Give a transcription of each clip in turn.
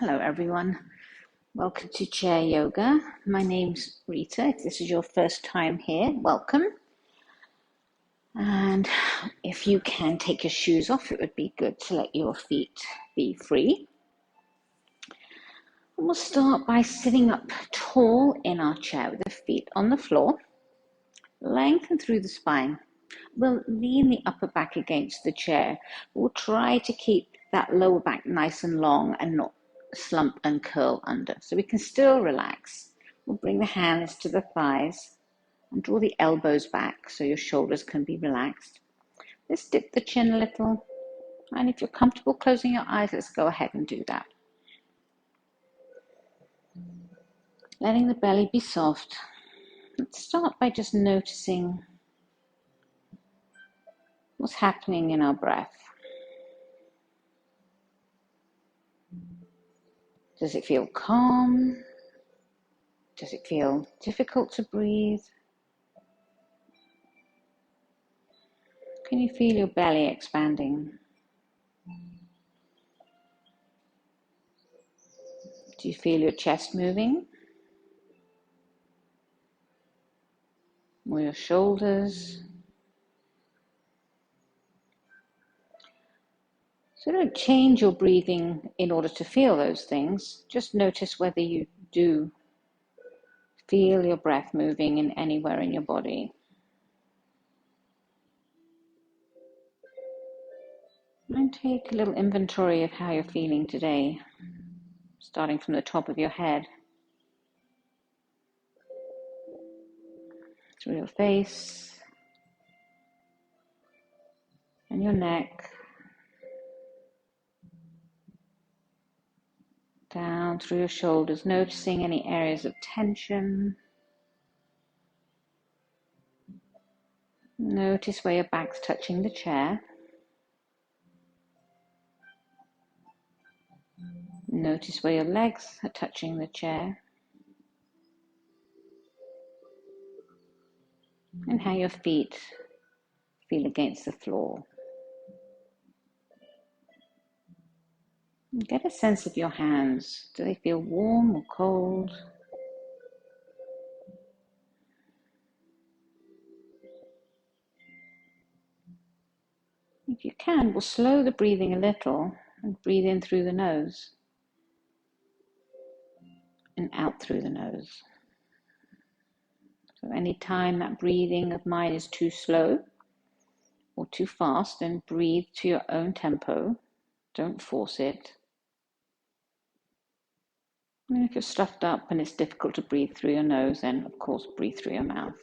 Hello everyone, welcome to Chair Yoga. My name's Rita. If this is your first time here, welcome. And if you can take your shoes off, it would be good to let your feet be free. And we'll start by sitting up tall in our chair with the feet on the floor, lengthen through the spine. We'll lean the upper back against the chair. We'll try to keep that lower back nice and long and not slump and curl under. So we can still relax. We'll bring the hands to the thighs and draw the elbows back so your shoulders can be relaxed. Let's dip the chin a little. And if you're comfortable closing your eyes, let's go ahead and do that. Letting the belly be soft. Let's start by just noticing what's happening in our breath. Does it feel calm? Does it feel difficult to breathe? Can you feel your belly expanding? Do you feel your chest moving? Or your shoulders? So don't change your breathing in order to feel those things. Just notice whether you do feel your breath moving in anywhere in your body. And take a little inventory of how you're feeling today, starting from the top of your head, through your face, and your neck, down through your shoulders, noticing any areas of tension. Notice where your back's touching the chair. Notice where your legs are touching the chair. And how your feet feel against the floor. And get a sense of your hands. Do they feel warm or cold? If you can, we'll slow the breathing a little and breathe in through the nose and out through the nose. So any time that breathing of mine is too slow or too fast, then breathe to your own tempo. Don't force it. And if you're stuffed up and it's difficult to breathe through your nose, then of course breathe through your mouth.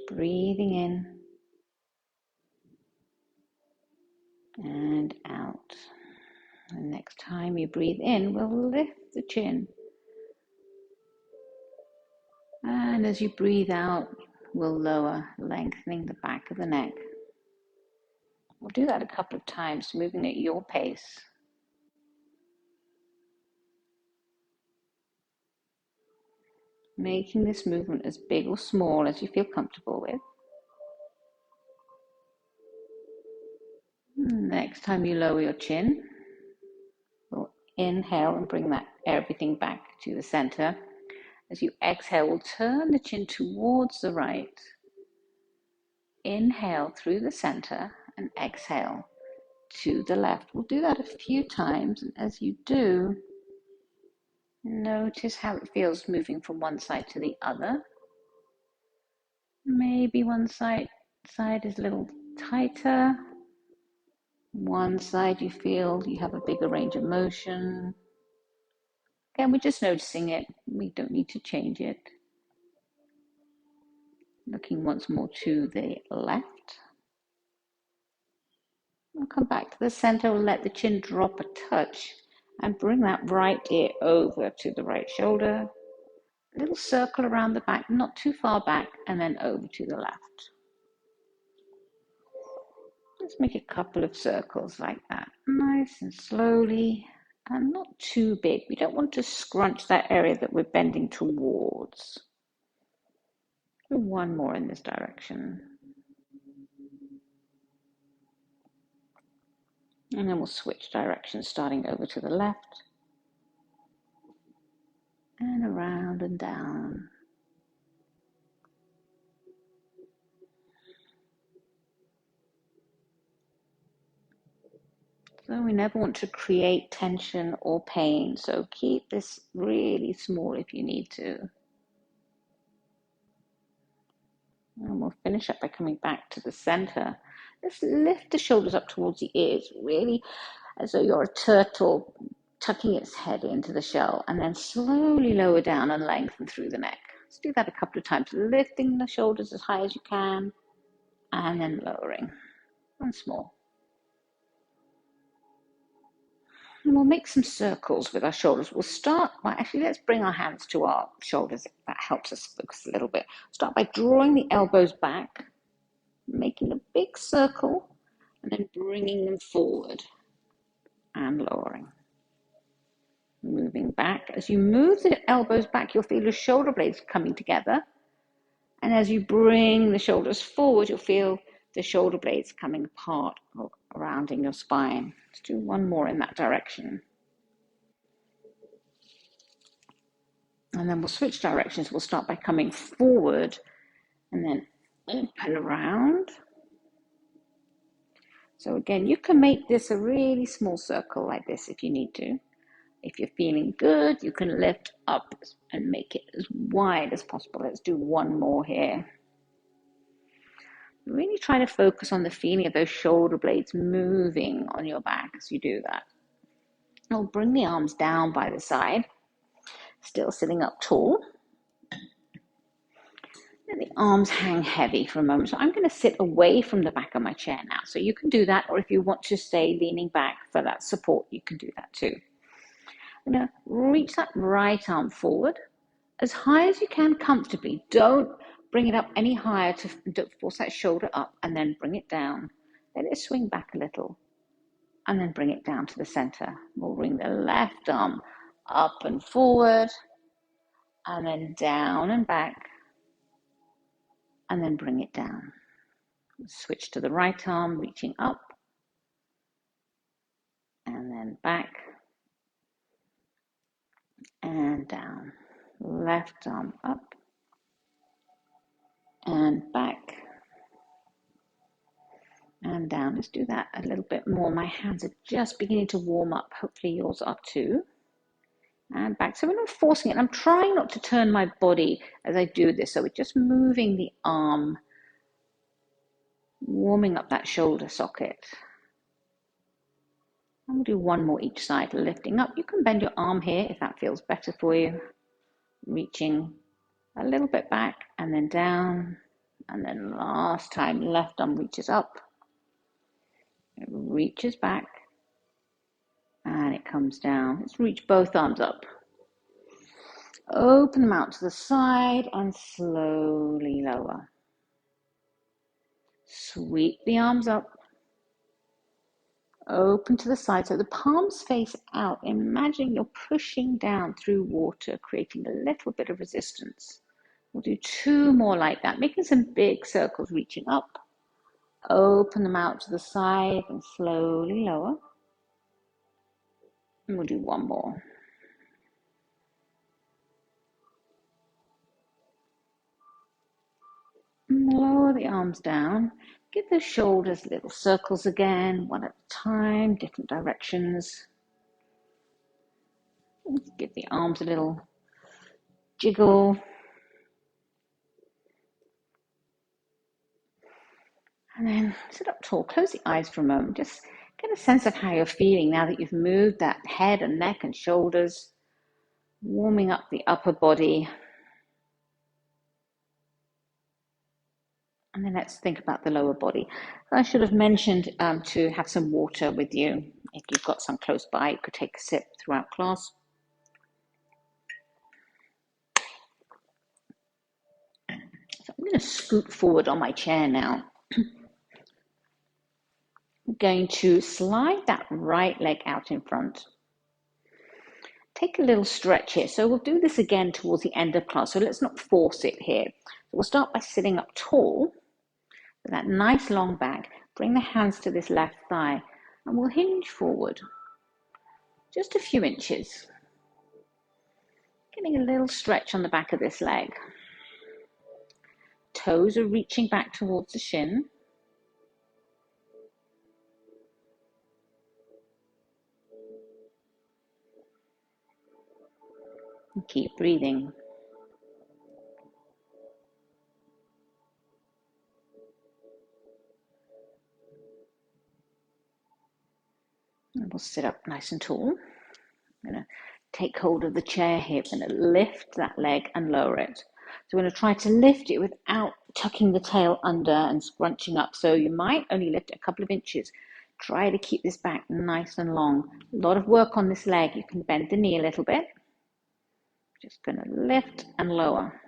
Breathing in and out. The next time you breathe in, we'll lift the chin. And as you breathe out, we'll lower, lengthening the back of the neck. We'll do that a couple of times, moving at your pace. Making this movement as big or small as you feel comfortable with. Next time you lower your chin, we'll inhale and bring that everything back to the center. As you exhale, we'll turn the chin towards the right. Inhale through the center and exhale to the left. We'll do that a few times, and as you do, notice how it feels moving from one side to the other. Maybe one side is a little tighter. One side you feel you have a bigger range of motion. Again, we're just noticing it. We don't need to change it. Looking once more to the left. We'll come back to the center. We'll let the chin drop a touch and bring that right ear over to the right shoulder. A little circle around the back, not too far back, and then over to the left. Let's make a couple of circles like that, nice and slowly, and not too big. We don't want to scrunch that area that we're bending towards. One more in this direction. And then we'll switch directions, starting over to the left and around and down. So we never want to create tension or pain, so keep this really small if you need to. And we'll finish up by coming back to the center. Just lift the shoulders up towards the ears, really as though you're a turtle tucking its head into the shell, and then slowly lower down and lengthen through the neck. Let's do that a couple of times, lifting the shoulders as high as you can, and then lowering. Once more. And we'll make some circles with our shoulders. We'll start by, actually, let's bring our hands to our shoulders. That helps us focus a little bit. Start by drawing the elbows back, making a big circle, and then bringing them forward and lowering. Moving back. As you move the elbows back, you'll feel your shoulder blades coming together. And as you bring the shoulders forward, you'll feel the shoulder blades coming apart or surrounding your spine. Let's do one more in that direction. And then we'll switch directions. We'll start by coming forward and then open around. So again, you can make this a really small circle like this if you need to. If you're feeling good, you can lift up and make it as wide as possible. Let's do one more here. Really try to focus on the feeling of those shoulder blades moving on your back as you do that. I'll bring the arms down by the side, still sitting up tall. Let the arms hang heavy for a moment. So I'm going to sit away from the back of my chair now. So you can do that, or if you want to stay leaning back for that support, you can do that too. I'm going to reach that right arm forward as high as you can comfortably. Don't bring it up any higher to force that shoulder up, and then bring it down. Let it swing back a little, and then bring it down to the center. We'll bring the left arm up and forward, and then down and back, and then bring it down. Switch to the right arm, reaching up, and then back, and down. Left arm up, and back, and down. Let's do that a little bit more. My hands are just beginning to warm up. Hopefully yours are too. And back. So we're not forcing it. I'm trying not to turn my body as I do this. So we're just moving the arm, warming up that shoulder socket. And we'll do one more each side, lifting up. You can bend your arm here if that feels better for you. Reaching a little bit back and then down. And then last time, left arm reaches up. It reaches back. And it comes down. Let's reach both arms up. Open them out to the side and slowly lower. Sweep the arms up. Open to the side so the palms face out. Imagine you're pushing down through water, creating a little bit of resistance. We'll do two more like that, making some big circles, reaching up. Open them out to the side and slowly lower. And we'll do one more. And lower the arms down. Give the shoulders little circles again, one at a time, different directions. Give the arms a little jiggle. And then sit up tall, close the eyes for a moment. Just get a sense of how you're feeling now that you've moved that head and neck and shoulders, warming up the upper body. And then let's think about the lower body. I should have mentioned to have some water with you. If you've got some close by, you could take a sip throughout class. So I'm going to scoot forward on my chair now. I'm going to slide that right leg out in front. Take a little stretch here. So we'll do this again towards the end of class. So let's not force it here. So we'll start by sitting up tall with that nice long back. Bring the hands to this left thigh. And we'll hinge forward just a few inches, getting a little stretch on the back of this leg. Toes are reaching back towards the shin. And keep breathing. And we'll sit up nice and tall. I'm going to take hold of the chair here. I'm going to lift that leg and lower it. So we're going to try to lift it without tucking the tail under and scrunching up. So you might only lift it a couple of inches. Try to keep this back nice and long. A lot of work on this leg. You can bend the knee a little bit. Just going to lift and lower.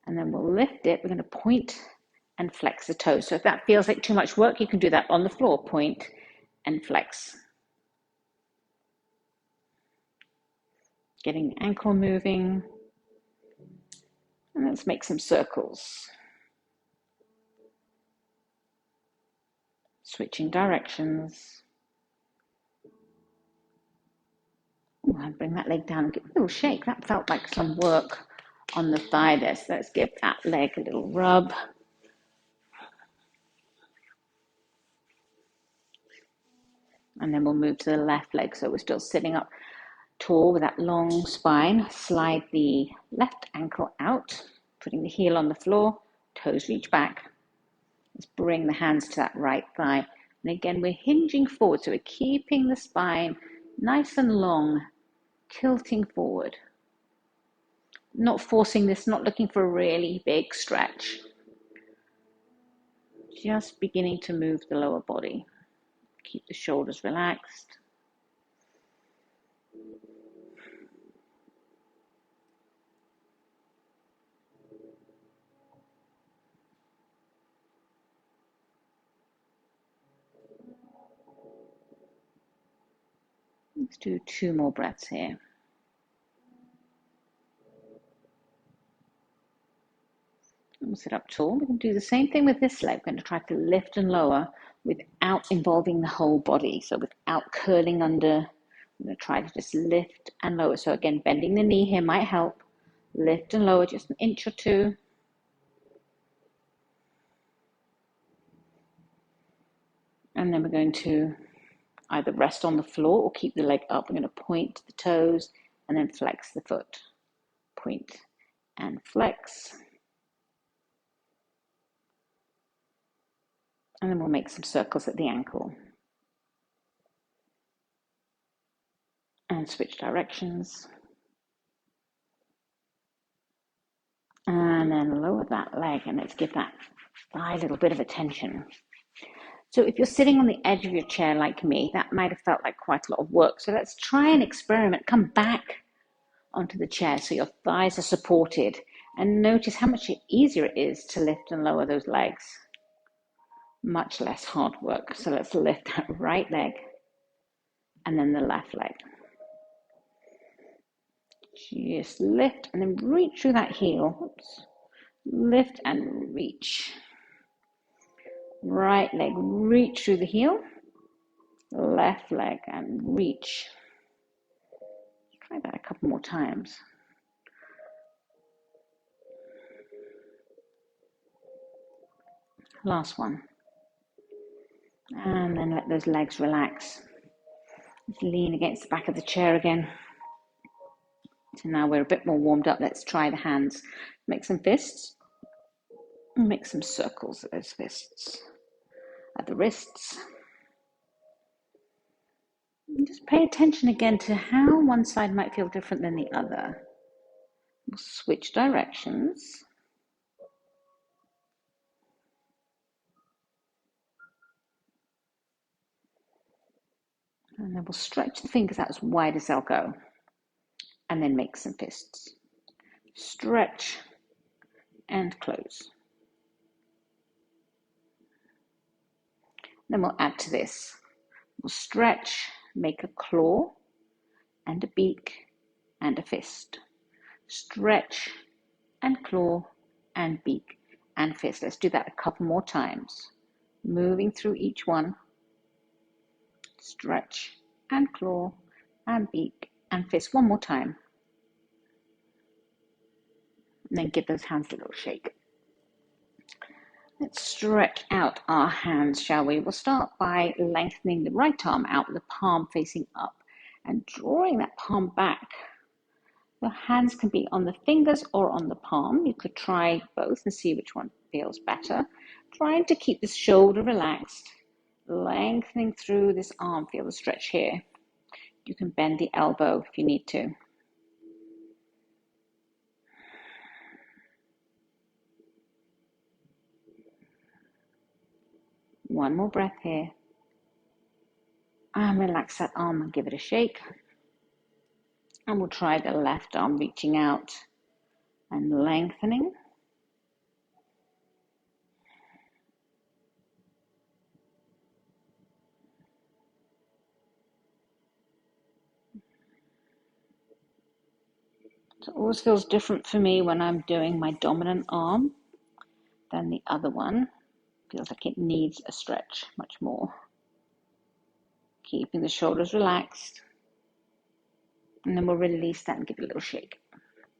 And then we'll lift it. We're going to point and flex the toes. So if that feels like too much work, you can do that on the floor. Point and flex. Getting the ankle moving. And let's make some circles. Switching directions. And bring that leg down and give it a little shake. That felt like some work on the thigh there. So let's give that leg a little rub. And then we'll move to the left leg. So we're still sitting up tall with that long spine. Slide the left ankle out, putting the heel on the floor. Toes reach back. Let's bring the hands to that right thigh. And again, we're hinging forward. So we're keeping the spine nice and long, tilting forward. Not forcing this, not looking for a really big stretch. Just beginning to move the lower body. Keep the shoulders relaxed. Let's do 2 more breaths here. We'll sit up tall. We can do the same thing with this leg. We're going to try to lift and lower without involving the whole body. So without curling under, I'm going to try to just lift and lower. So again, bending the knee here might help. Lift and lower just an inch or 2. And then we're going to either rest on the floor or keep the leg up. We're going to point the toes and then flex the foot. Point and flex. And then we'll make some circles at the ankle. And switch directions. And then lower that leg and let's give that thigh a little bit of attention. So if you're sitting on the edge of your chair like me, that might have felt like quite a lot of work. So let's try and experiment. Come back onto the chair so your thighs are supported and notice how much easier it is to lift and lower those legs. Much less hard work. So let's lift that right leg and then the left leg. Just lift and then reach through that heel. Oops. Lift and reach. Right leg, reach through the heel. Left leg and reach. Try that a couple more times. Last one. And then let those legs relax. Let's lean against the back of the chair again. So now we're a bit more warmed up. Let's try the hands. Make some fists. Make some circles of those fists. At the wrists. And just pay attention again to how one side might feel different than the other. We'll switch directions. And then we'll stretch the fingers out as wide as they'll go. And then make some fists. Stretch and close. Then we'll add to this. We'll stretch, make a claw and a beak and a fist. Stretch and claw and beak and fist. Let's do that a couple more times. moving through each one. Stretch and claw and beak and fist one more time. And then give those hands a little shake. Let's stretch out our hands, shall we? We'll start by lengthening the right arm out with the palm facing up and drawing that palm back. Your hands can be on the fingers or on the palm. You could try both and see which one feels better. Trying to keep the shoulder relaxed, lengthening through this arm. Feel the stretch here. You can bend the elbow if you need to. One more breath here. And relax that arm and give it a shake. And we'll try the left arm reaching out and lengthening. So it always feels different for me when I'm doing my dominant arm than the other one. Feels like it needs a stretch much more. Keeping the shoulders relaxed. And then we'll release that and give it a little shake.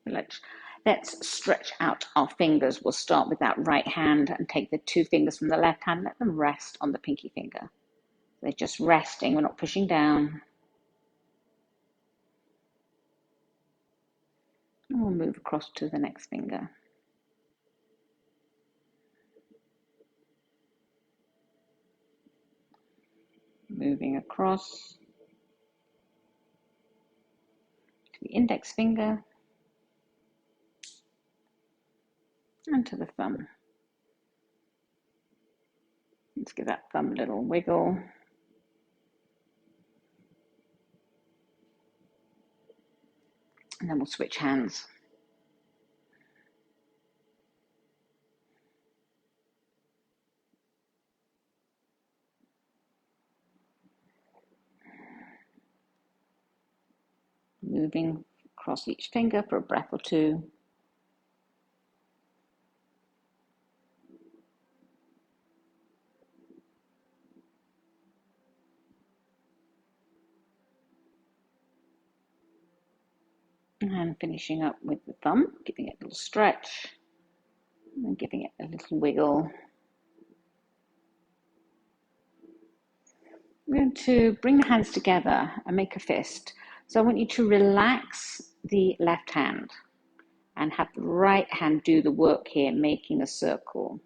Let's stretch out our fingers. We'll start with that right hand and take the two fingers from the left hand. Let them rest on the pinky finger. They're just resting. We're not pushing down. And we'll move across to the next finger. Moving across to the index finger and to the thumb. Let's give that thumb a little wiggle. And then we'll switch hands. Moving across each finger for a breath or two. And finishing up with the thumb, giving it a little stretch and giving it a little wiggle. We're going to bring the hands together and make a fist. So I want you to relax the left hand and have the right hand do the work here, making a circle.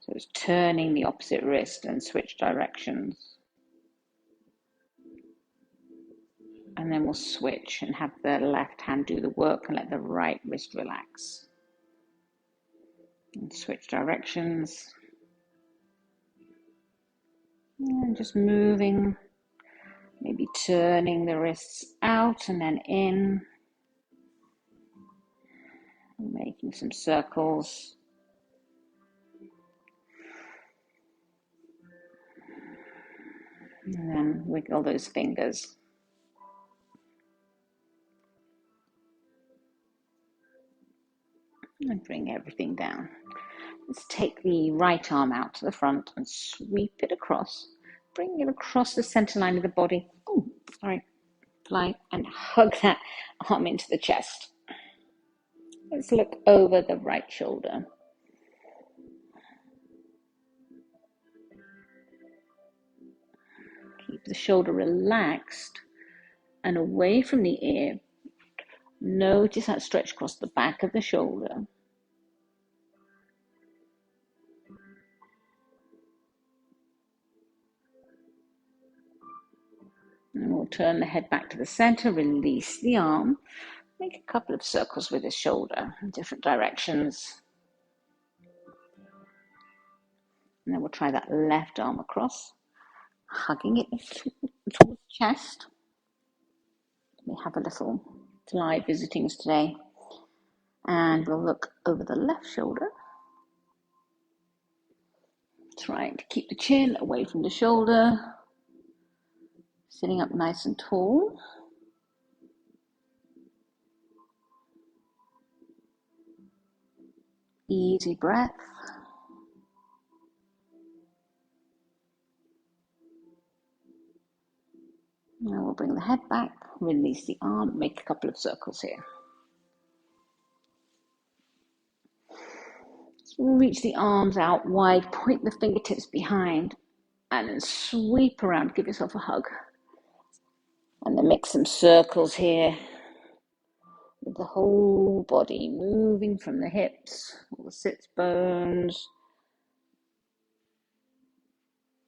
So it's turning the opposite wrist and switch directions. And then we'll switch and have the left hand do the work and let the right wrist relax. And switch directions. And just moving, maybe turning the wrists out and then in. Making some circles. And then wiggle those fingers. And bring everything down. Let's take the right arm out to the front and sweep it across. Bring it across the center line of the body. Oh, sorry. Fly and hug that arm into the chest. Let's look over the right shoulder. Keep the shoulder relaxed and away from the ear. Notice that stretch across the back of the shoulder. And we'll turn the head back to the center, release the arm. Make a couple of circles with the shoulder in different directions. And then we'll try that left arm across, hugging it towards the chest. We have a little fly visiting us today. And we'll look over the left shoulder. Trying to keep the chin away from the shoulder. Sitting up nice and tall. easy breath. Now we'll bring the head back, release the arm, make a couple of circles here. So we'll reach the arms out wide, point the fingertips behind, and then sweep around, give yourself a hug. And then make some circles here with the whole body moving from the hips, all the sits bones.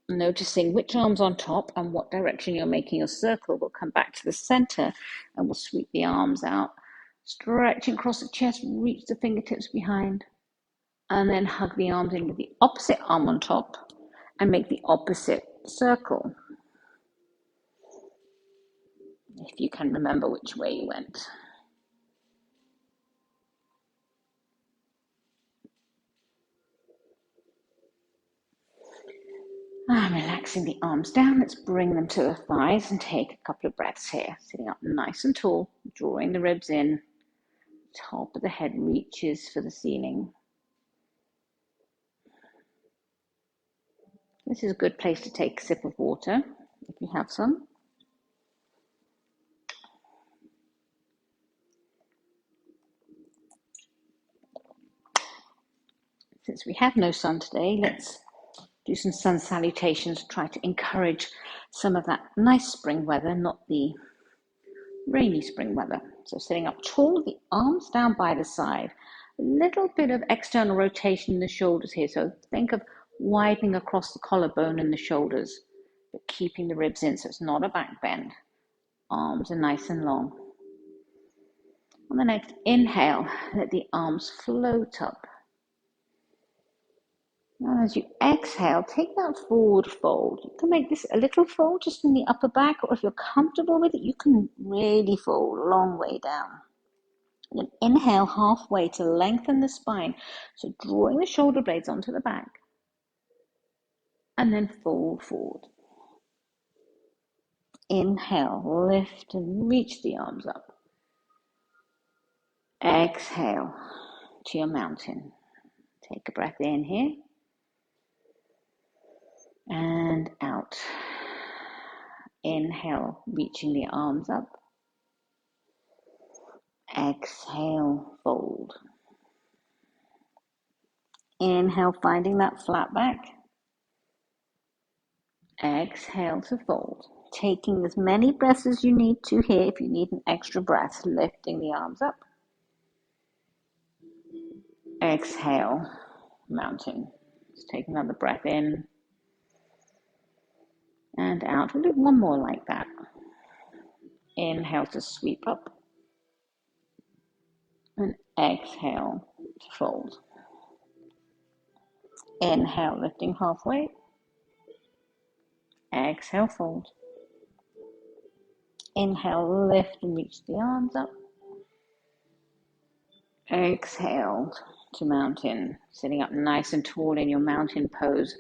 Noticing which arm's on top and what direction you're making your circle. We'll come back to the center and we'll sweep the arms out, stretching across the chest, reach the fingertips behind, and then hug the arms in with the opposite arm on top and make the opposite circle. If you can remember which way you went. And relaxing the arms down, let's bring them to the thighs and take a couple of breaths here. Sitting up nice and tall, drawing the ribs in. Top of the head reaches for the ceiling. This is a good place to take a sip of water, if you have some. Since we have no sun today, let's do some sun salutations, try to encourage some of that nice spring weather, not the rainy spring weather. So sitting up tall, the arms down by the side, a little bit of external rotation in the shoulders here. So think of widening across the collarbone and the shoulders, but keeping the ribs in so it's not a back bend. Arms are nice and long. On the next inhale, let the arms float up. And as you exhale, take that forward fold. You can make this a little fold just in the upper back, or if you're comfortable with it, you can really fold a long way down. And then inhale halfway to lengthen the spine. So drawing the shoulder blades onto the back. And then fold forward. Inhale, lift and reach the arms up. Exhale to your mountain. Take a breath in here. And out. Inhale, reaching the arms up. Exhale, fold. Inhale, finding that flat back. Exhale to fold. Taking as many breaths as you need to here. If you need an extra breath, lifting the arms up. Exhale, mountain. Just take another breath in. And out. We'll do one more like that. Inhale to sweep up. And exhale to fold. Inhale, lifting halfway. Exhale, fold. Inhale, lift and reach the arms up. Exhale to mountain. Sitting up nice and tall in your mountain pose.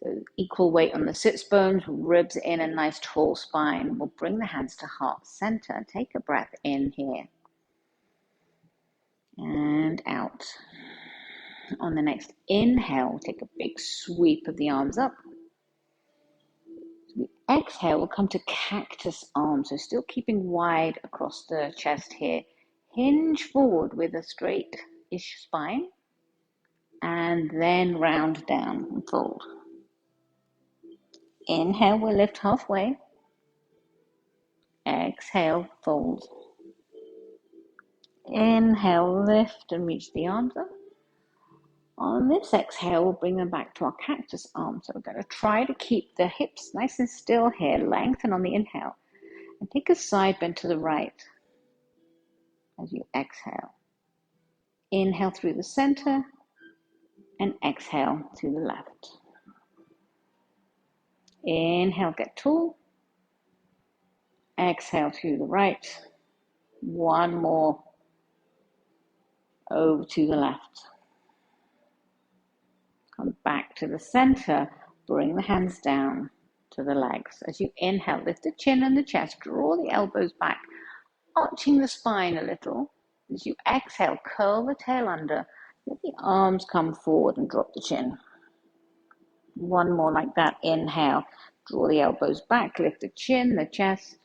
So equal weight on the sits bones, ribs in a nice tall spine. We'll bring the hands to heart center. Take a breath in here. And out. On the next inhale, take a big sweep of the arms up. The exhale will come to cactus arms. So still keeping wide across the chest here. Hinge forward with a straight-ish spine. And then round down and fold. Inhale, we'll lift halfway. Exhale, fold. Inhale, lift and reach the arms up. On this exhale, we'll bring them back to our cactus arms. So we're going to try to keep the hips nice and still here. Lengthen on the inhale. And take a side bend to the right as you exhale. Inhale through the center and exhale to the left. Inhale, get tall. Exhale to the right. One more. Over to the left. Come back to the center. Bring the hands down to the legs. As you inhale, lift the chin and the chest. Draw the elbows back, arching the spine a little. As you exhale, curl the tail under. Let the arms come forward and drop the chin. One more like that. Inhale. Draw the elbows back, lift the chin, the chest.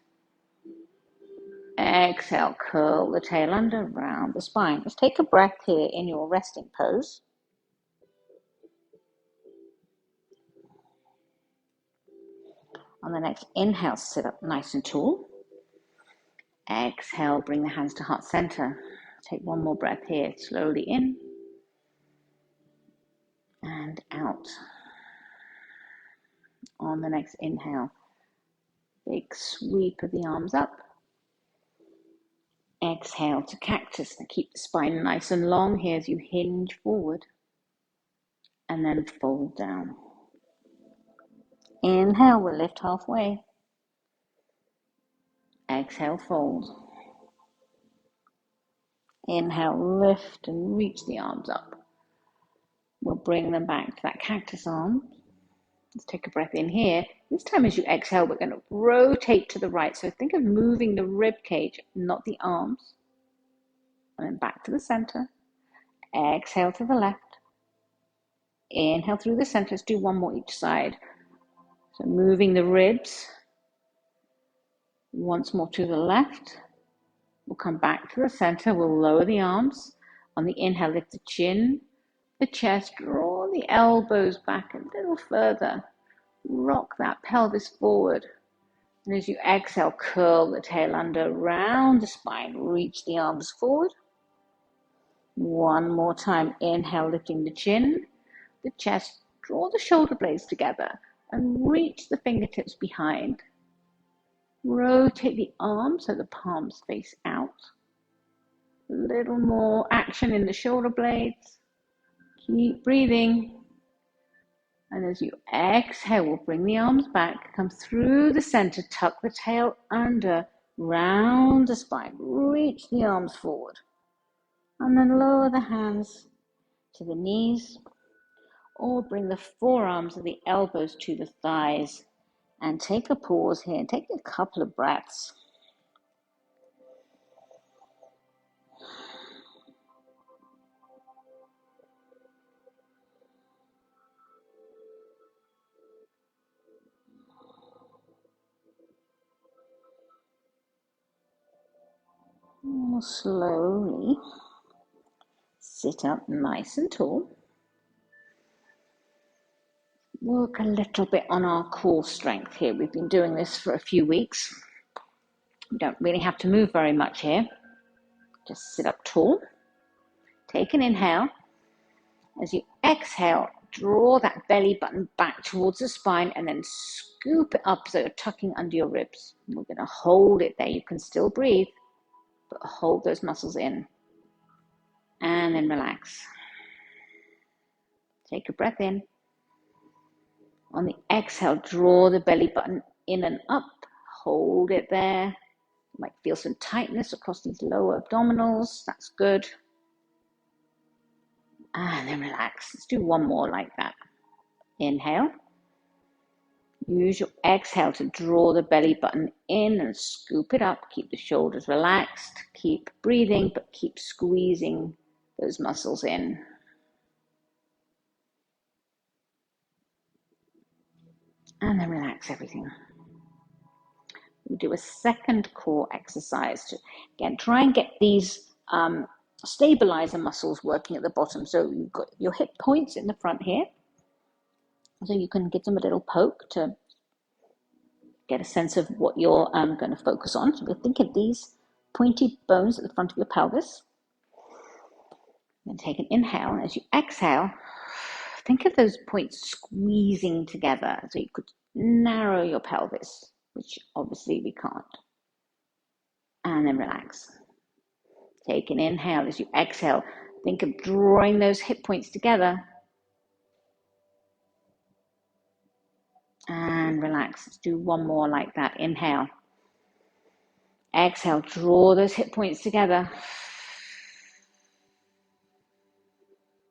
Exhale, curl the tail under, round the spine. Let's take a breath here in your resting pose. On the next inhale, sit up nice and tall. Exhale, bring the hands to heart center. Take one more breath here, slowly in and out. On the next inhale, big sweep of the arms up. Exhale to cactus. Now keep the spine nice and long here as you hinge forward and then fold down. Inhale, we'll lift halfway. Exhale, fold. Inhale, lift and reach the arms up. We'll bring them back to that cactus arm. Let's take a breath in here. This time as you exhale, we're going to rotate to the right. So think of moving the rib cage, not the arms. And then back to the center. Exhale to the left. Inhale through the center. Let's do one more each side. So moving the ribs. Once more to the left. We'll come back to the center. We'll lower the arms. On the inhale, lift the chin, the chest. Draw the elbows back a little further. Rock that pelvis forward. And as you exhale, curl the tail under, round the spine. Reach the arms forward. One more time. Inhale, lifting the chin, the chest. Draw the shoulder blades together and reach the fingertips behind. Rotate the arms so the palms face out. A little more action in the shoulder blades. Keep breathing. And as you exhale, we'll bring the arms back, come through the center, tuck the tail under, round the spine, reach the arms forward. And then lower the hands to the knees, or bring the forearms of the elbows to the thighs. And take a pause here, take a couple of breaths. We'll slowly sit up nice and tall. Work a little bit on our core strength here. We've been doing this for a few weeks. You don't really have to move very much here. Just sit up tall. Take an inhale. As you exhale, draw that belly button back towards the spine and then scoop it up so you're tucking under your ribs. We're going to hold it there. You can still breathe, but hold those muscles in. And then relax. Take a breath in. On the exhale, draw the belly button in and up. Hold it there. You might feel some tightness across these lower abdominals. That's good. And then relax. Let's do one more like that. Inhale. Use your exhale to draw the belly button in and scoop it up. Keep the shoulders relaxed. Keep breathing, but keep squeezing those muscles in. And then relax everything. We do a second core exercise to, again, try and get these stabilizer muscles working at the bottom. So you've got your hip points in the front here. So you can give them a little poke to get a sense of what you're going to focus on. So we'll think of these pointy bones at the front of your pelvis. Then take an inhale, and as you exhale, think of those points squeezing together so you could narrow your pelvis, which obviously we can't. And then relax. Take an inhale. As you exhale, think of drawing those hip points together. And relax. Let's do one more like that. Inhale. Exhale, draw those hip points together.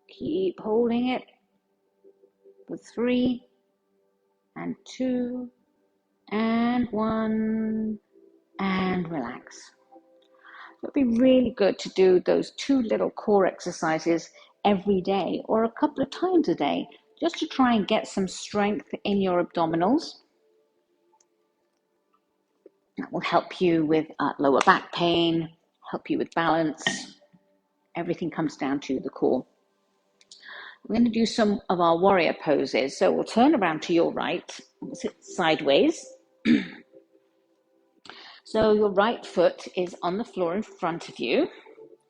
Keep holding it for 3 and 2 and 1 and relax. It'd be really good to do those 2 little core exercises every day or a couple of times a day, just to try and get some strength in your abdominals. That will help you with lower back pain, help you with balance. Everything comes down to the core. We're going to do some of our warrior poses. So we'll turn around to your right, we'll sit sideways. So your right foot is on the floor in front of you.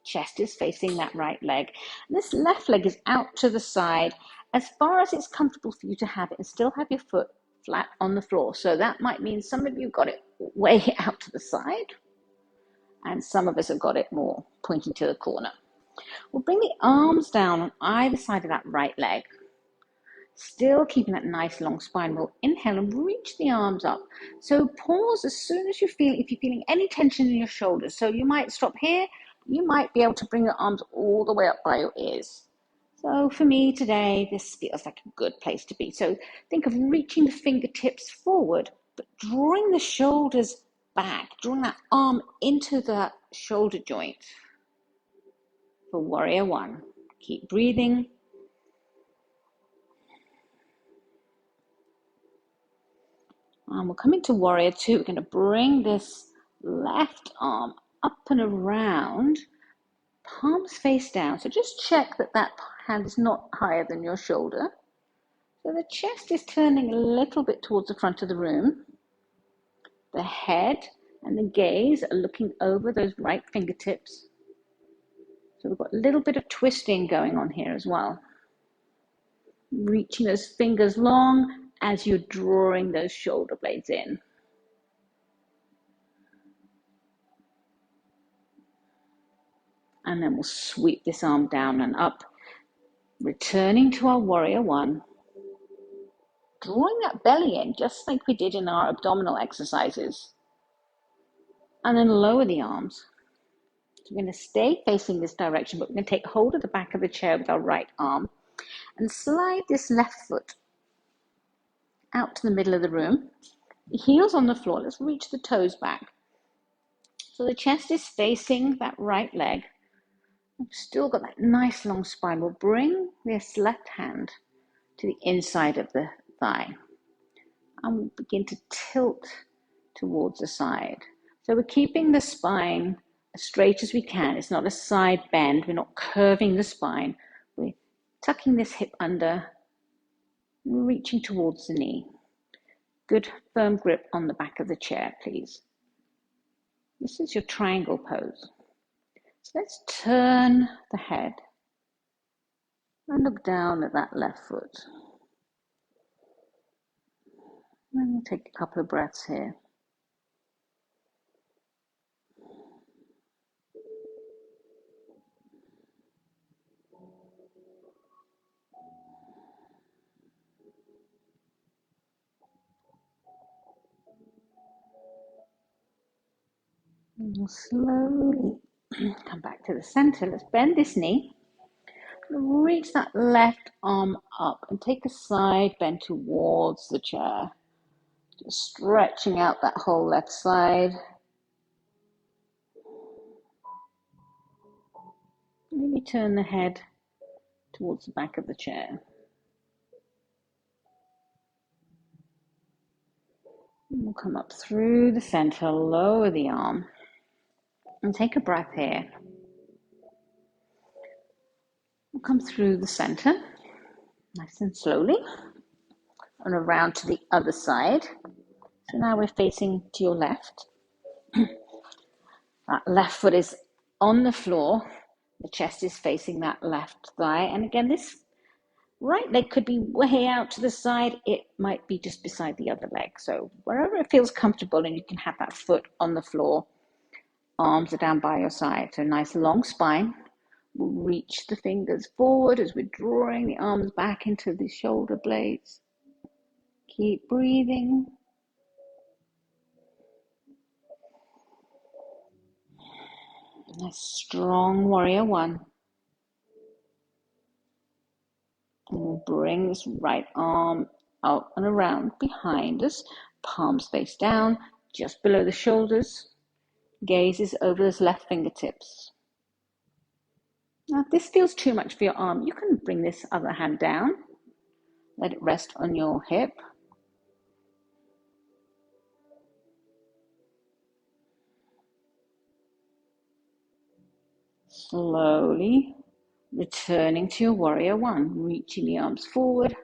Chest is facing that right leg. And this left leg is out to the side as far as it's comfortable for you to have it, and still have your foot flat on the floor. So that might mean some of you got it way out to the side, and some of us have got it more pointing to the corner. We'll bring the arms down on either side of that right leg. Still keeping that nice long spine. We'll inhale and reach the arms up. So pause as soon as you feel, if you're feeling any tension in your shoulders. So you might stop here. You might be able to bring your arms all the way up by your ears. So for me today, this feels like a good place to be. So think of reaching the fingertips forward, but drawing the shoulders back, drawing that arm into the shoulder joint. For warrior one, keep breathing. And we'll come into warrior two. We're going to bring this left arm up and around, palms face down. So just check that that hand is not higher than your shoulder. So the chest is turning a little bit towards the front of the room. The head and the gaze are looking over those right fingertips. So we've got a little bit of twisting going on here as well. Reaching those fingers long as you're drawing those shoulder blades in. And then we'll sweep this arm down and up, returning to our warrior one. Drawing that belly in, just like we did in our abdominal exercises. And then lower the arms. So we're going to stay facing this direction, but we're going to take hold of the back of the chair with our right arm and slide this left foot out to the middle of the room. The heels on the floor. Let's reach the toes back. So the chest is facing that right leg. We've still got that nice long spine. We'll bring this left hand to the inside of the thigh. And we'll begin to tilt towards the side. So we're keeping the spine as straight as we can. It's not a side bend. We're not curving the spine. We're tucking this hip under, reaching towards the knee. Good firm grip on the back of the chair, please. This is your triangle pose. So let's turn the head and look down at that left foot. And we'll take a couple of breaths here. And we'll slowly come back to the center. Let's bend this knee. Reach that left arm up and take a side bend towards the chair. Just stretching out that whole left side. Maybe turn the head towards the back of the chair. And we'll come up through the center, lower the arm, and take a breath here. We'll come through the center, nice and slowly, and around to the other side. So now we're facing to your left. That left foot is on the floor. The chest is facing that left thigh. And again, this right leg could be way out to the side. It might be just beside the other leg. So wherever it feels comfortable, and you can have that foot on the floor. Arms are down by your side. So nice long spine. We'll reach the fingers forward as we're drawing the arms back into the shoulder blades. Keep breathing. Nice strong warrior one. And we'll bring this right arm out and around behind us. Palms face down, just below the shoulders. Gaze is over those left fingertips. Now, if this feels too much for your arm, you can bring this other hand down, let it rest on your hip. Slowly returning to your warrior one, reaching the arms forward,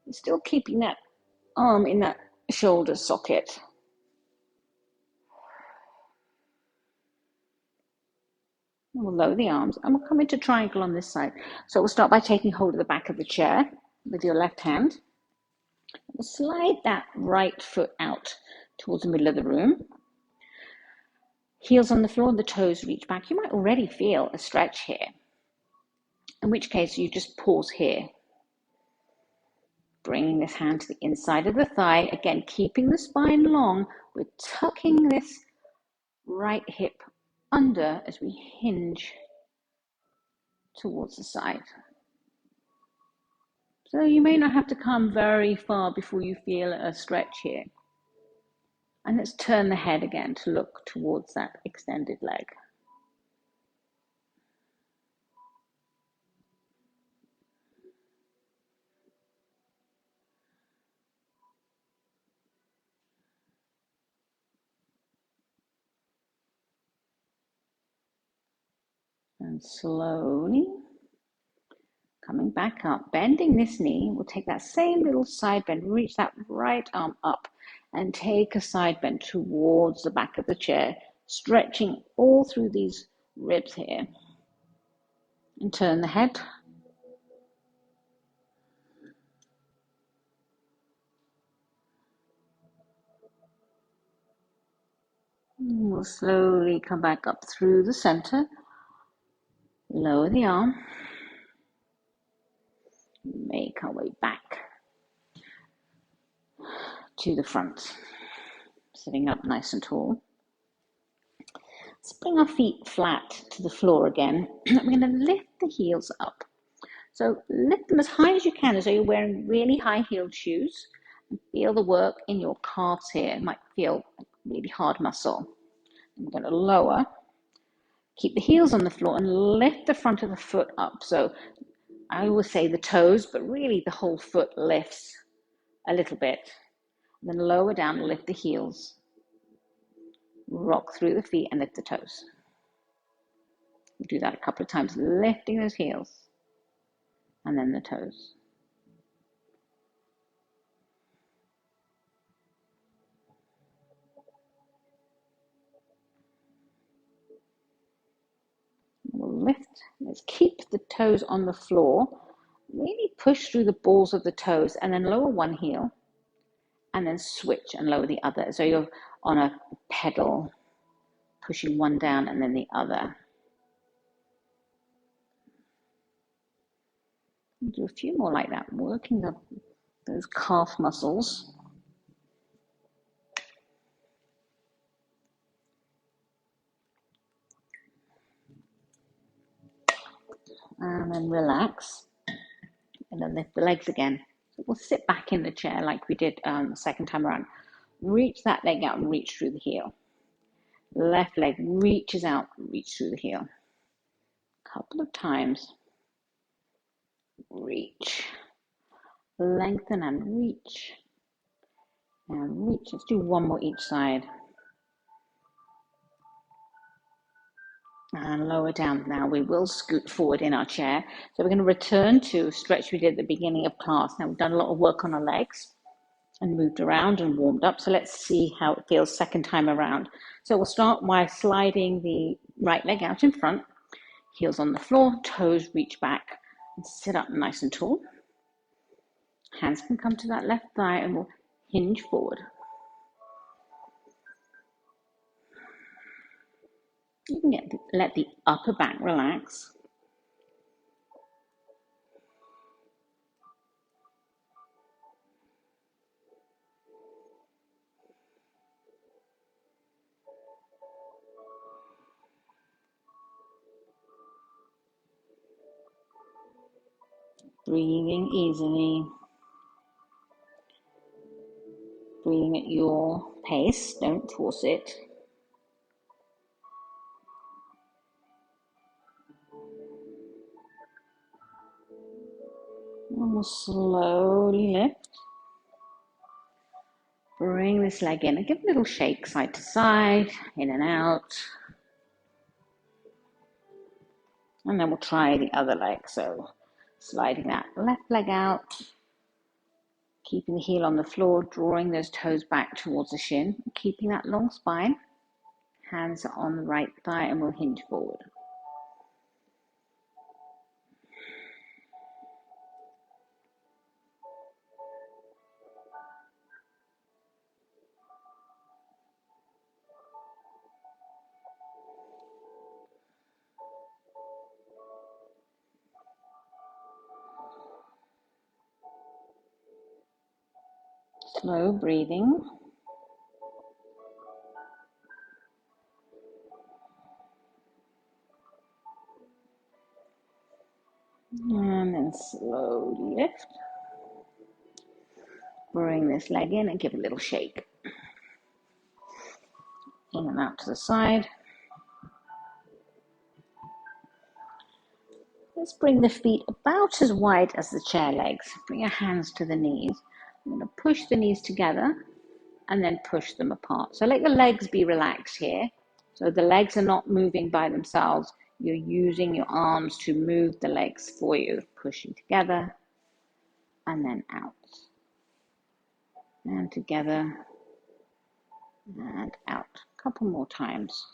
still keeping that arm in that shoulder socket. We'll lower the arms and we'll come into triangle on this side. So we'll start by taking hold of the back of the chair with your left hand. We'll slide that right foot out towards the middle of the room. Heels on the floor and the toes reach back. You might already feel a stretch here, in which case you just pause here. Bringing this hand to the inside of the thigh, again keeping the spine long. We're tucking this right hip under as we hinge towards the side. So you may not have to come very far before you feel a stretch here. And let's turn the head again to look towards that extended leg. And slowly coming back up, bending this knee, we'll take that same little side bend, reach that right arm up and take a side bend towards the back of the chair, stretching all through these ribs here. And turn the head. And we'll slowly come back up through the center, lower the arm, make our way back to the front, sitting up nice and tall. Let's bring our feet flat to the floor again. We're going to lift the heels up. So lift them as high as you can as though you're wearing really high-heeled shoes. And feel the work in your calves here. It might feel like really hard muscle. I'm going to lower. Keep the heels on the floor and lift the front of the foot up. So I always say the toes, but really the whole foot lifts a little bit. Then lower down and lift the heels. Rock through the feet and lift the toes. We do that a couple of times, lifting those heels and then the toes. We'll lift. Let's keep the toes on the floor. Really push through the balls of the toes and then lower one heel and then switch and lower the other. So you're on a pedal, pushing one down and then the other. Do a few more like that, working those calf muscles. And then relax. And then lift the legs again. So we'll sit back in the chair like we did the second time around. Reach that leg out and reach through the heel. Left leg reaches out, reach through the heel. Couple of times. Reach. Lengthen and reach. And reach. Let's do one more each side. And lower down. Now we will scoot forward in our chair. So we're going to return to a stretch we did at the beginning of class. Now we've done a lot of work on our legs and moved around and warmed up. So let's see how it feels second time around. So we'll start by sliding the right leg out in front, heels on the floor, toes reach back and sit up nice and tall. Hands can come to that left thigh and we'll hinge forward. You can let the upper back relax. Breathing easily. Breathing at your pace, don't force it. And we'll slowly lift. Bring this leg in and give a little shake side to side, in and out. And then we'll try the other leg. So sliding that left leg out, keeping the heel on the floor, drawing those toes back towards the shin, keeping that long spine. Hands are on the right thigh and we'll hinge forward. Slow breathing. And then slowly lift. Bring this leg in and give a little shake. In and out to the side. Let's bring the feet about as wide as the chair legs. Bring your hands to the knees. I'm going to push the knees together and then push them apart. So let your legs be relaxed here. So the legs are not moving by themselves. You're using your arms to move the legs for you. Pushing together and then out. And together and out. A couple more times.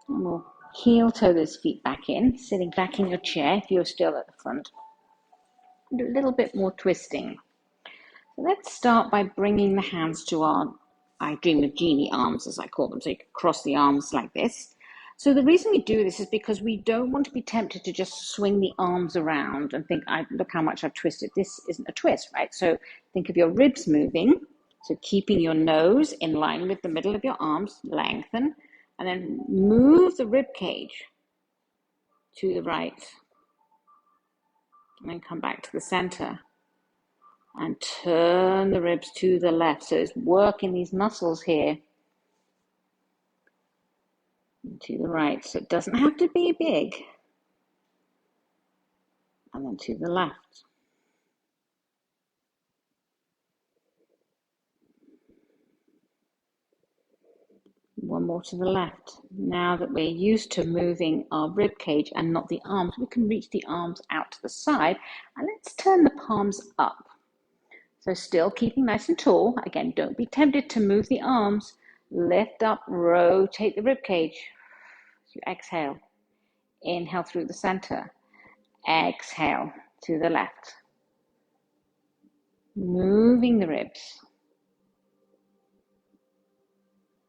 And we'll heel toe those feet back in, sitting back in your chair if you're still at the front. Do a little bit more twisting. So let's start by bringing the hands to our I Dream of Genie arms, as I call them. So you can cross the arms like this. So the reason we do this is because we don't want to be tempted to just swing the arms around and think, look how much I've twisted. This isn't a twist, right? So think of your ribs moving. So keeping your nose in line with the middle of your arms, lengthen, and then move the rib cage to the right. And then come back to the center. And turn the ribs to the left. So it's working these muscles here. And to the right. So it doesn't have to be big. And then to the left. One more to the left. Now that we're used to moving our rib cage and not the arms, we can reach the arms out to the side. And let's turn the palms up. So still keeping nice and tall. Again, don't be tempted to move the arms. Lift up, rotate the rib cage. As you exhale. Inhale through the center. Exhale to the left. Moving the ribs.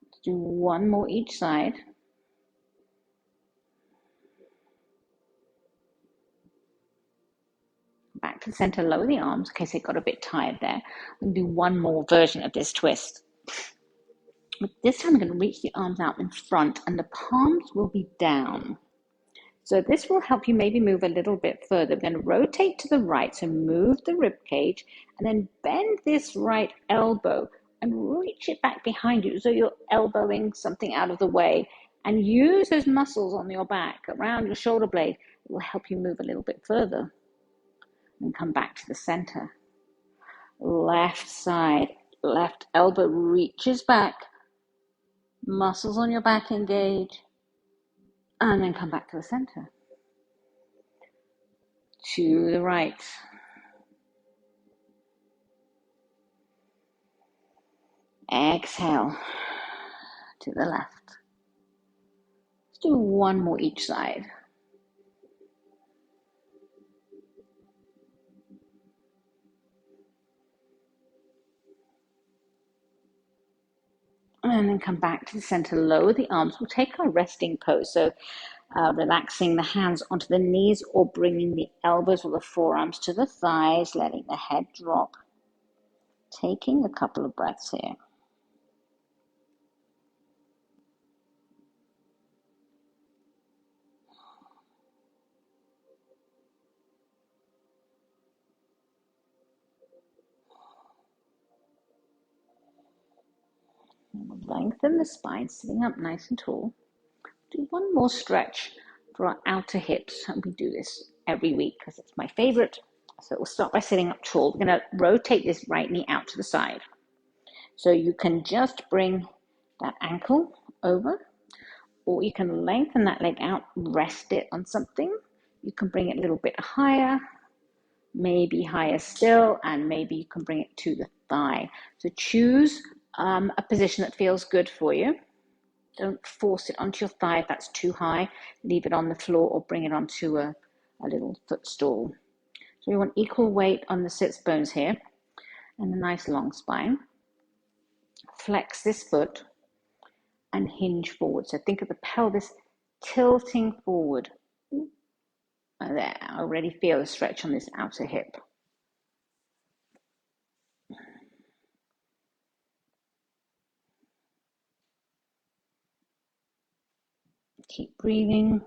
Let's do one more each side. Back to the center, lower the arms in case they got a bit tired there. We'll do one more version of this twist. But this time I'm going to reach the arms out in front and the palms will be down. So this will help you maybe move a little bit further. We're going to rotate to the right, so move the rib cage and then bend this right elbow and reach it back behind you so you're elbowing something out of the way and use those muscles on your back around your shoulder blade. It will help you move a little bit further and come back to the center. Left side, left elbow reaches back, muscles on your back engage, and then come back to the center. To the right. Exhale to the left. Let's do one more each side. And then come back to the center, lower the arms. We'll take our resting pose. So relaxing the hands onto the knees or bringing the elbows or the forearms to the thighs, letting the head drop. Taking a couple of breaths here. Lengthen the spine, sitting up nice and tall. Do one more stretch for our outer hips, and we do this every week because it's my favorite. So we'll start by sitting up tall. We're going to rotate this right knee out to the side. So you can just bring that ankle over, or you can lengthen that leg out, rest it on something. You can bring it a little bit higher, maybe higher still, and maybe you can bring it to the thigh. So choose a position that feels good for you. Don't force it onto your thigh if that's too high. Leave it on the floor or bring it onto a little footstool. So we want equal weight on the sits bones here and a nice long spine. Flex this foot and hinge forward. So think of the pelvis tilting forward. There, I already feel a stretch on this outer hip. Keep breathing.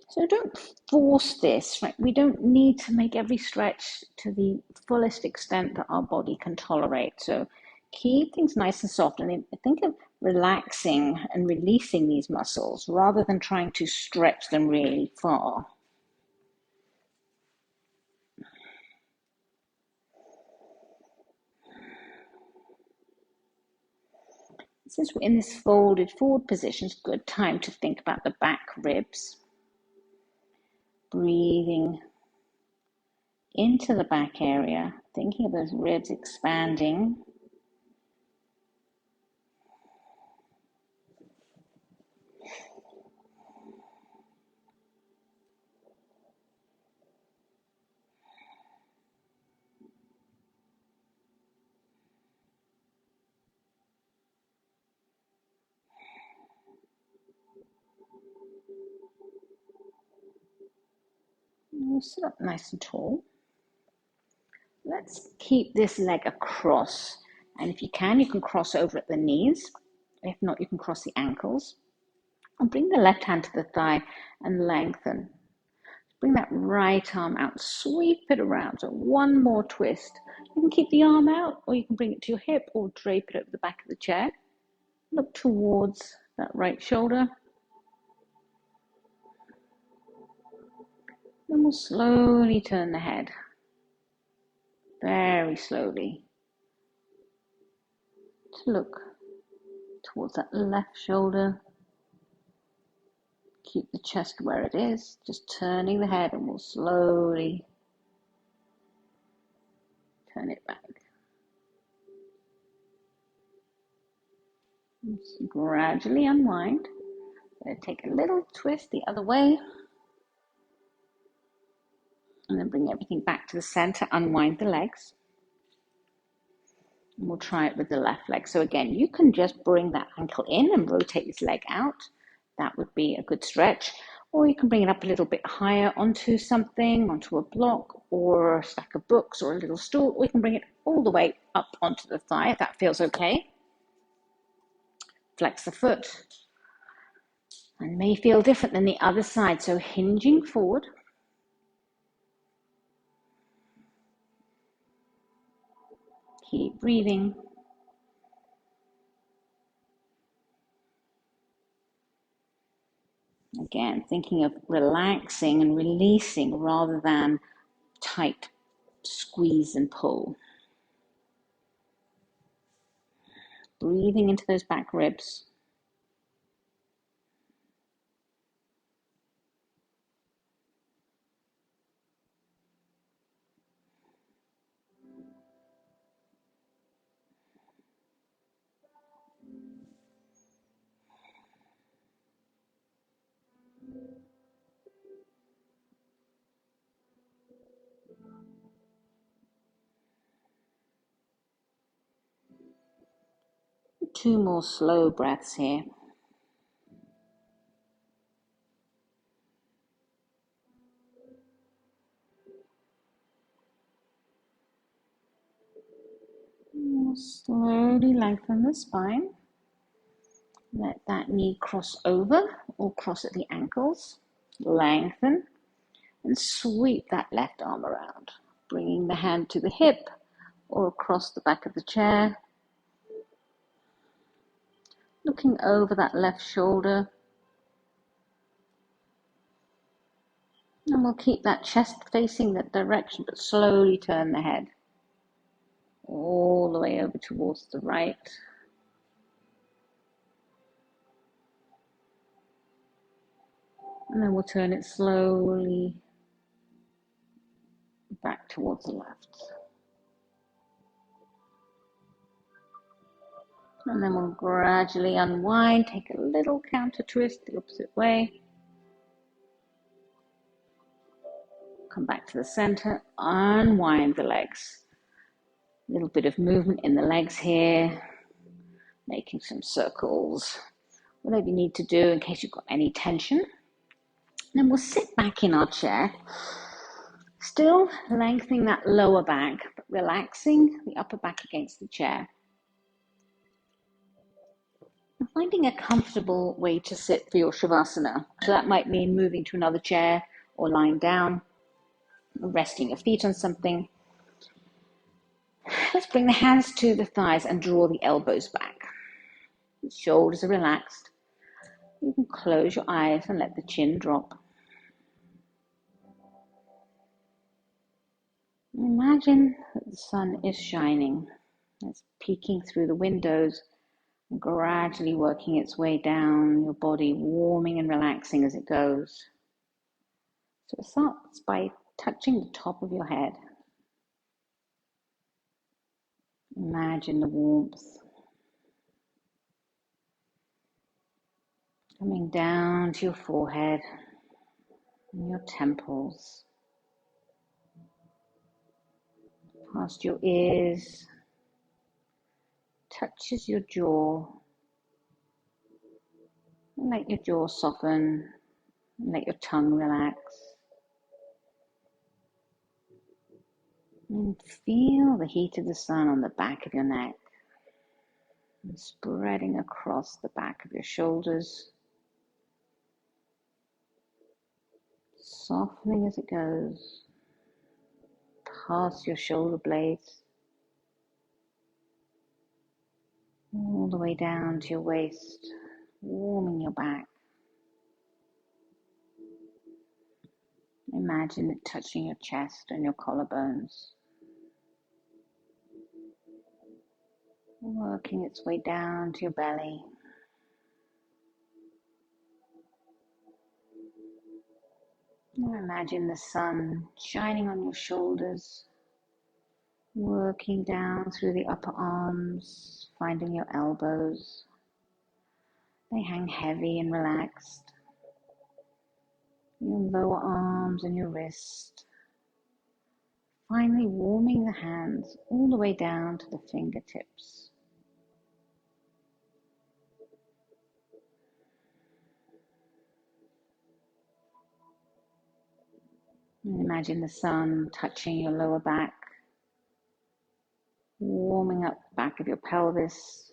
So don't force this, right? We don't need to make every stretch to the fullest extent that our body can tolerate. So keep things nice and soft, and think of relaxing and releasing these muscles rather than trying to stretch them really far. Since we're in this folded forward position, it's a good time to think about the back ribs. Breathing into the back area, thinking of those ribs expanding. We'll sit up nice and tall. Let's keep this leg across. And if you can cross over at the knees. If not, you can cross the ankles. And bring the left hand to the thigh and lengthen. Bring that right arm out, sweep it around. So one more twist. You can keep the arm out, or you can bring it to your hip or drape it over the back of the chair. Look towards that right shoulder. Then we'll slowly turn the head. Very slowly. To look towards that left shoulder. Keep the chest where it is, just turning the head, and we'll slowly turn it back. Just gradually unwind. Take a little twist the other way. And then bring everything back to the center, unwind the legs. And we'll try it with the left leg. So again, you can just bring that ankle in and rotate this leg out. That would be a good stretch. Or you can bring it up a little bit higher onto something, onto a block or a stack of books or a little stool. Or you can bring it all the way up onto the thigh if that feels okay. Flex the foot. And may feel different than the other side. So hinging forward. Keep breathing. Again, thinking of relaxing and releasing rather than tight squeeze and pull. Breathing into those back ribs. Two more slow breaths here. Slowly lengthen the spine. Let that knee cross over or cross at the ankles. Lengthen and sweep that left arm around, bringing the hand to the hip or across the back of the chair, looking over that left shoulder. And we'll keep that chest facing that direction, but slowly turn the head all the way over towards the right. And then we'll turn it slowly back towards the left. And then we'll gradually unwind, take a little counter twist the opposite way. Come back to the center, unwind the legs. A little bit of movement in the legs here, making some circles, whatever you need to do in case you've got any tension. Then we'll sit back in our chair, still lengthening that lower back, but relaxing the upper back against the chair. And finding a comfortable way to sit for your Shavasana. So that might mean moving to another chair or lying down, or resting your feet on something. Let's bring the hands to the thighs and draw the elbows back. The shoulders are relaxed. You can close your eyes and let the chin drop. Imagine that the sun is shining. It's peeking through the windows and gradually working its way down your body, warming and relaxing as it goes. So it starts by touching the top of your head. Imagine the warmth coming down to your forehead and your temples, past your ears, touches your jaw, and let your jaw soften, and let your tongue relax. And feel the heat of the sun on the back of your neck, and spreading across the back of your shoulders, softening as it goes, past your shoulder blades, all the way down to your waist, warming your back. Imagine it touching your chest and your collarbones, working its way down to your belly. Now imagine the sun shining on your shoulders, working down through the upper arms, finding your elbows. They hang heavy and relaxed. Your lower arms and your wrist. Finally warming the hands all the way down to the fingertips. And imagine the sun touching your lower back, warming up the back of your pelvis,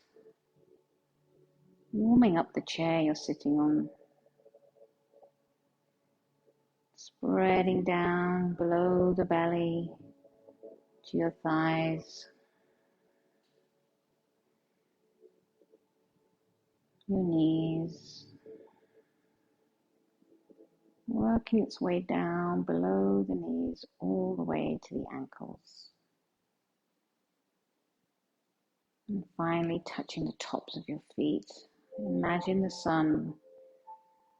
warming up the chair you're sitting on, spreading down below the belly to your thighs, your knees, working its way down below the knees all the way to the ankles. And finally touching the tops of your feet. Imagine the sun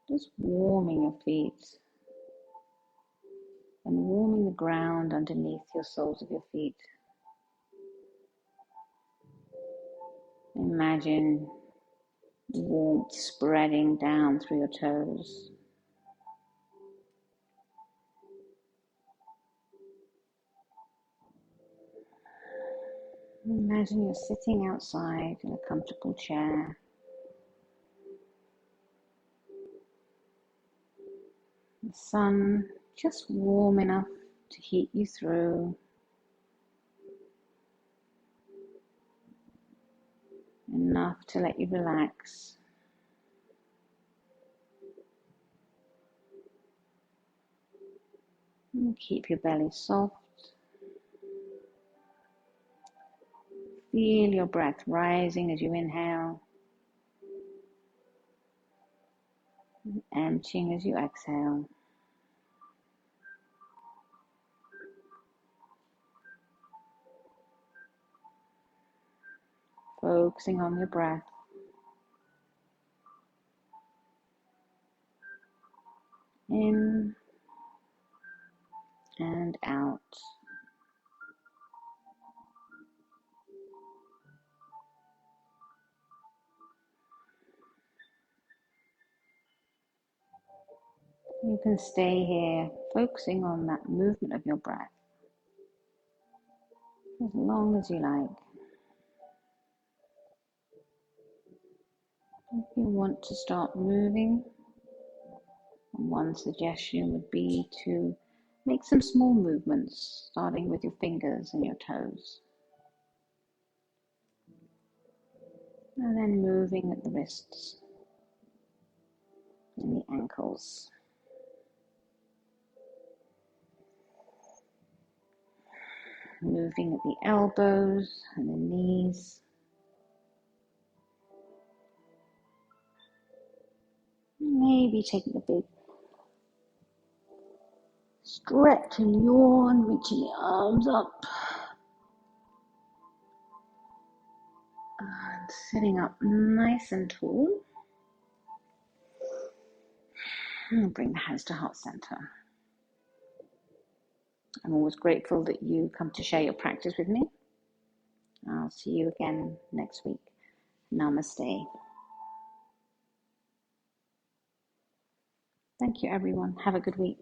just warming your feet and warming the ground underneath your soles of your feet. Imagine warmth spreading down through your toes. Imagine you're sitting outside in a comfortable chair. The sun just warm enough to heat you through. Enough to let you relax. And keep your belly soft. Feel your breath rising as you inhale, emptying as you exhale. Focusing on your breath. In and out. You can stay here, focusing on that movement of your breath as long as you like. If you want to start moving, one suggestion would be to make some small movements, starting with your fingers and your toes, and then moving at the wrists and the ankles. Moving at the elbows and the knees. Maybe taking a big stretch and yawn, reaching the arms up. And sitting up nice and tall. And bring the hands to heart center. I'm always grateful that you come to share your practice with me. I'll see you again next week. Namaste. Thank you, everyone. Have a good week.